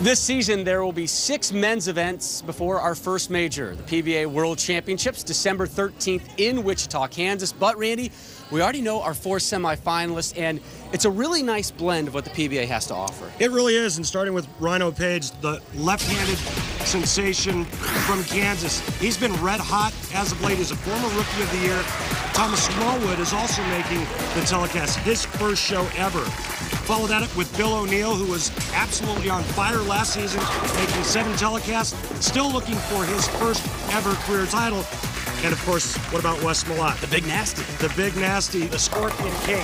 This season, there will be 6 men's events before our first major, the PBA World Championships, December 13th in Wichita, Kansas. But, Randy, we already know our 4 semifinalists, and it's a really nice blend of what the PBA has to offer. It really is, and starting with Rhino Page, the left-handed sensation from Kansas. He's been red hot as of late. He's a former Rookie of the Year. Thomas Smallwood is also making the telecast, his first show ever. Follow that up with Bill O'Neill, who was absolutely on fire last season, making 7 telecasts, still looking for his first ever career title. And of course, what about Wes Malott? The Big Nasty. The Big Nasty, the Scorpion King.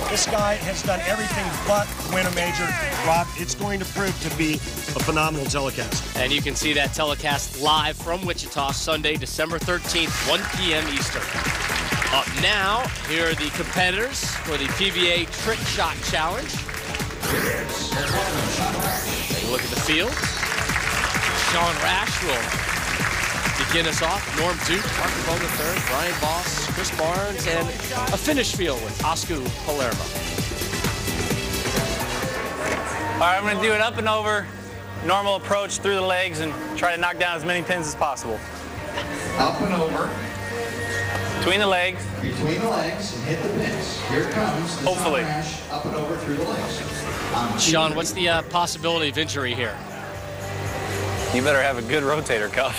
This guy has done everything but win a major. Rob, it's going to prove to be a phenomenal telecast. And you can see that telecast live from Wichita, Sunday, December 13th, 1 p.m. Eastern. Up now, here are the competitors for the PBA Trick Shot Challenge. Take a look at the field. Sean Rash will begin us off. Norm Duke, Parker Bowe III, Brian Boss, Chris Barnes, and a finish field with Oscar Palermo. All right, I'm going to do it up and over, normal approach through the legs, and try to knock down as many pins as possible. Up and over. Between the legs. Between the legs and hit the pins. Here it comes. Hopefully. Up and over through the legs. Sean, what's the possibility of injury here? You better have a good rotator cuff.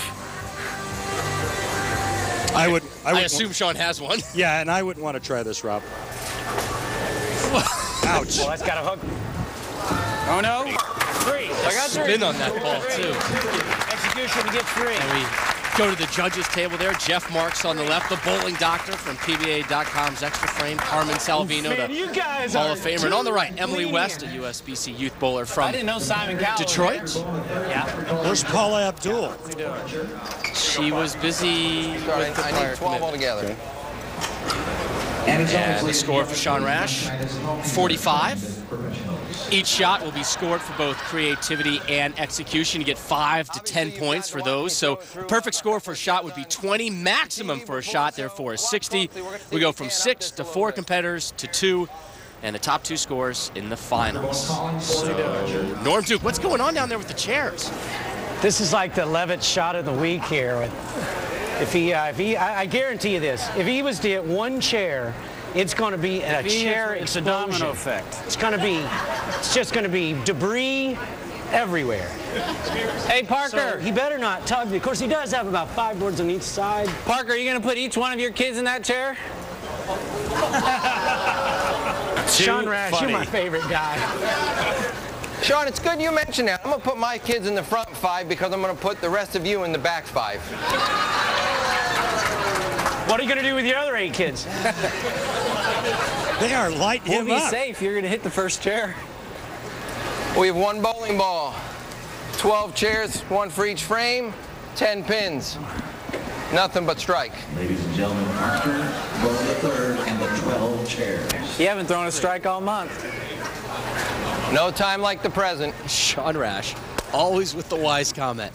I assume Sean has one. Yeah, and I wouldn't want to try this, Rob. Ouch. Well, that's got a hook. Oh, no. 3. I got 3. Spin on that ball, too. Execution to get 3. And we go to the judges' table there. Jeff Marks on the left, the bowling doctor from PBA.com's Extra Frame. Carmen Salvino, the Hall of Famer. And on the right, Emily West, a USBC youth bowler from Detroit. Yeah. Where's Paula Abdul? She was busy with the prior 12 altogether. And the score for Sean Rash, 45. Each shot will be scored for both creativity and execution. You get 5 to 10 points for those. So the perfect score for a shot would be 20. Maximum for a shot, therefore, is 60. We go from 6 to 4 competitors to 2. And the top 2 scores in the finals. So, Norm Duke, what's going on down there with the chairs? This is like the Levitt shot of the week here. I guarantee you this, if he was to hit one chair, it's going to be a chair explosion. It's a domino effect. It's just going to be debris everywhere. Hey, Parker. So he better not tug. Of course, he does have about 5 boards on each side. Parker, are you going to put each one of your kids in that chair? Sean Rash, you're my favorite guy. Sean, it's good you mentioned that. I'm going to put my kids in the front 5 because I'm going to put the rest of you in the back 5. What are you going to do with your other 8 kids? They are lighting him We'll up. be safe. You're going to hit the first chair. We have 1 bowling ball, 12 chairs, 1 for each frame, 10 pins. Nothing but strike. Ladies and gentlemen, Oscar Bowe III and the 12 chairs. You haven't thrown a strike all month. No time like the present. Sean Rash, always with the wise comment.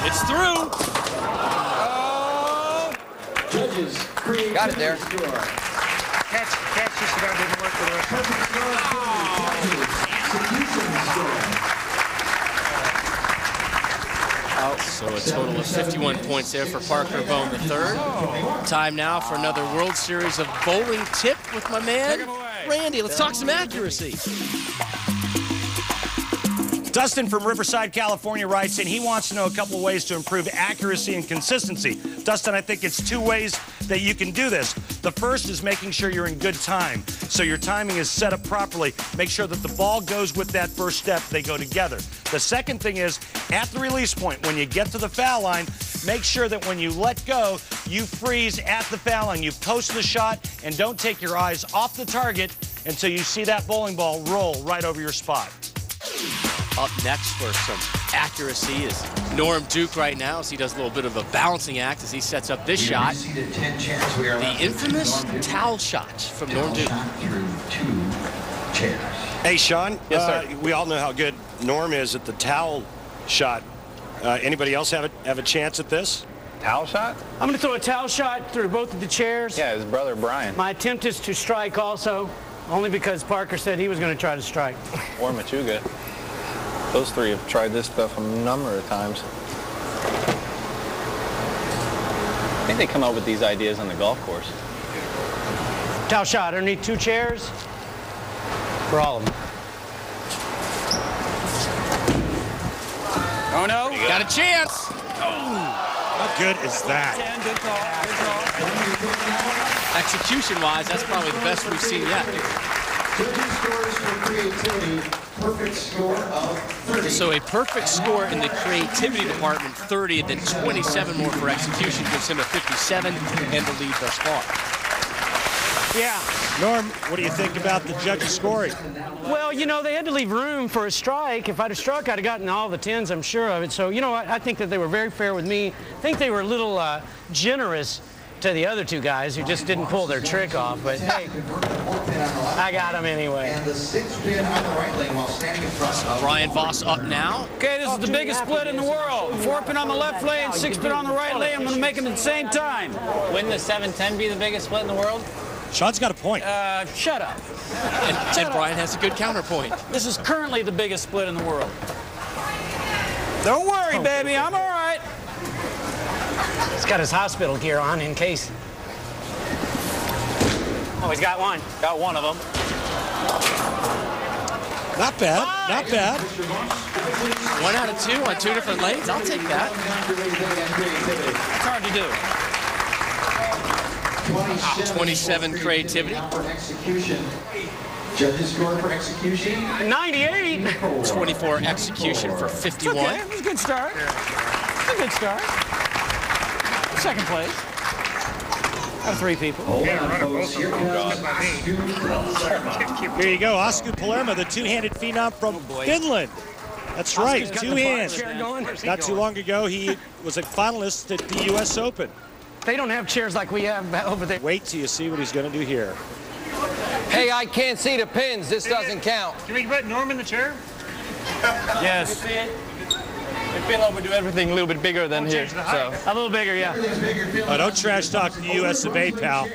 It's through. Judges, got it there. Catch just about didn't work for the rest of So a total of 51 points there for Parker Bowe III. Time now for another World Series of bowling tip with my man, Randy. Let's talk some accuracy. Dustin from Riverside, California writes in, he wants to know a couple of ways to improve accuracy and consistency. Dustin, I think it's 2 ways that you can do this. The first is making sure you're in good time. So your timing is set up properly. Make sure that the ball goes with that first step. They go together. The second thing is, at the release point, when you get to the foul line, make sure that when you let go, you freeze at the foul line. You post the shot and don't take your eyes off the target until you see that bowling ball roll right over your spot. Up next for some accuracy is Norm Duke right now as he does a little bit of a balancing act as he sets up this shot. The infamous towel shot from Norm Duke. Hey, Sean. Yes, sir. We all know how good Norm is at the towel shot. Anybody else have a chance at this? Towel shot? I'm going to throw a towel shot through both of the chairs. Yeah, his brother Brian. My attempt is to strike also. Only because Parker said he was going to try to strike. Or Machuga. Those three have tried this stuff a number of times. I think they come up with these ideas on the golf course. Towel shot underneath 2 chairs for all of them. Oh no, got a chance. How good is that? Good call. Execution-wise, that's probably the best we've seen yet. So a perfect score in the creativity department, 30, then 27 more for execution, gives him a 57 and the lead thus far. Yeah. Norm, what do you think about the judges' scoring? Well, you know, they had to leave room for a strike. If I'd have struck, I'd have gotten all the 10s, I'm sure of it. So, you know what? I think that they were very fair with me. I think they were a little generous to the other 2 guys who just didn't pull their trick off. But, hey, I got them anyway. And the 6th pin on the right lane while standing in front of Brian Voss up now. Okay, this is the biggest split in the world. 4 pin on the left lane, 6 pin on the right lane. I'm going to make them at the same time. Wouldn't the 7-10 be the biggest split in the world? Sean's got a point. Shut up. And Brian has a good counterpoint. This is currently the biggest split in the world. Don't worry, baby. I'm all right. He's got his hospital gear on in case. Oh, he's got one. Got one of them. Not bad. Not bad. 1 out of 2 on 2 different lanes. I'll take that. It's hard to do. 27 creativity. for execution. Judges score for execution. 98. 24 execution for 51. Okay, it was a good start. It's a good start. Second place. Out of 3 people. Here you go, Oscar Palermo, the 2-handed phenom from Finland. That's right, 2 hands. Not too long ago, he was a finalist at the U.S. Open. They don't have chairs like we have over there. Wait till you see what he's going to do here. Hey, I can't see the pins. This doesn't count. Can we put Norm in the chair? Yes. The pillow would do everything a little bit bigger than here. So. A little bigger, yeah. Oh, don't trash talk the U.S. of A, pal.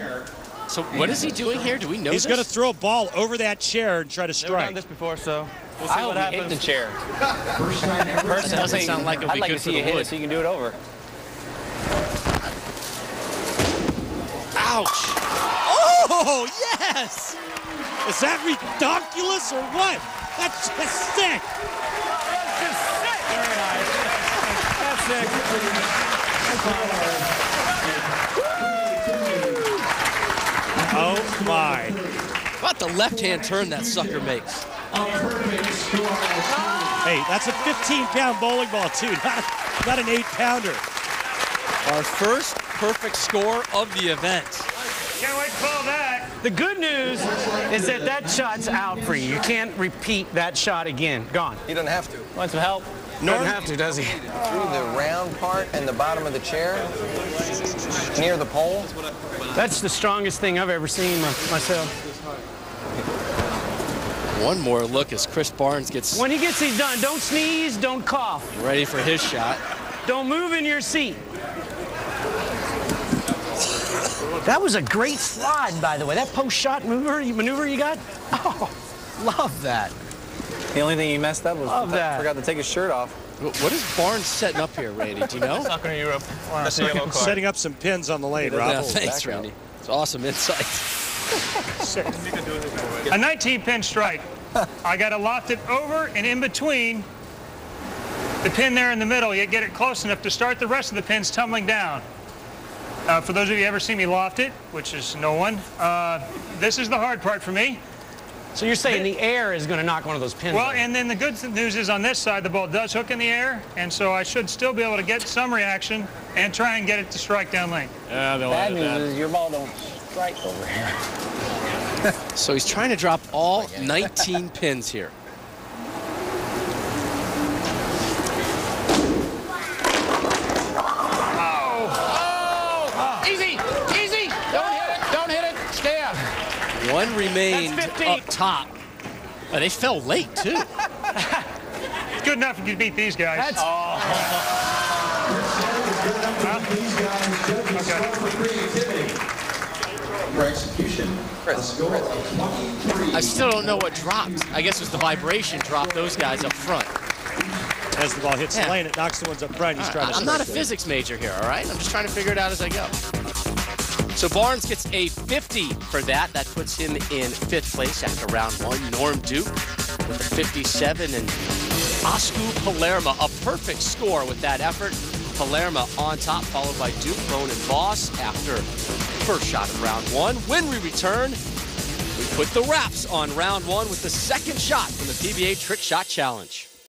So what is he doing here? Do we know He's this? going to throw a ball over that chair and try to Never done strike. this before, so we'll see what happens. Hit the chair. That doesn't sound like it'll I'd be like good to for see the you hit wood. it so you can do it over. Ouch. Oh, yes! Is that redonkulous or what? That's just sick. Very nice. That's it. Oh, my. How about the left-hand turn that sucker makes? Hey, that's a 15-pound bowling ball, too, not an 8-pounder. Our first perfect score of the event. Can't wait to follow that. The good news is that that shot's out for you. You can't repeat that shot again. Gone. He doesn't have to. Want some help? Doesn't have to, does he? Through the round part and the bottom of the chair, near the pole. That's the strongest thing I've ever seen myself. One more look as Chris Barnes gets When he gets these done, don't sneeze, don't cough. ready for his shot. Don't move in your seat. That was a great slide, by the way. That post-shot maneuver you got? Oh, love that. The only thing he messed up was forgot to take his shirt off. What is Barnes setting up here, Randy? Do you know? Soccer in Europe. That's a yellow card. Setting up some pins on the lane, Rob. Yeah, thanks, Randy. It's awesome insight. A 19-pin strike. I got to loft it over and in between the pin there in the middle. You get it close enough to start the rest of the pins tumbling down. For those of you who ever see me loft it, which is no one, this is the hard part for me. So you're saying the air is going to knock one of those pins Well, out. and then the good news is on this side, the ball does hook in the air, and so I should still be able to get some reaction and try and get it to strike down lane. Bad news is your ball don't strike over here. So he's trying to drop all 19 pins here. Easy, easy. Don't hit it. Stay up. One remained That's 15. up top. They fell late, too. It's good enough if you beat these guys. That's For execution. I still don't know what dropped. I guess it was the vibration dropped those guys up front. As the ball hits the lane, it knocks the ones up front. He's trying to. I'm not a physics major here, all right? I'm just trying to figure it out as I go. So Barnes gets a 50 for that. That puts him in 5th place after round 1. Norm Duke with a 57, and Osku Palermo, a perfect score with that effort. Palermo on top, followed by Duke, Bone, and Voss after first shot of round 1. When we return, we put the wraps on round 1 with the second shot from the PBA Trick Shot Challenge.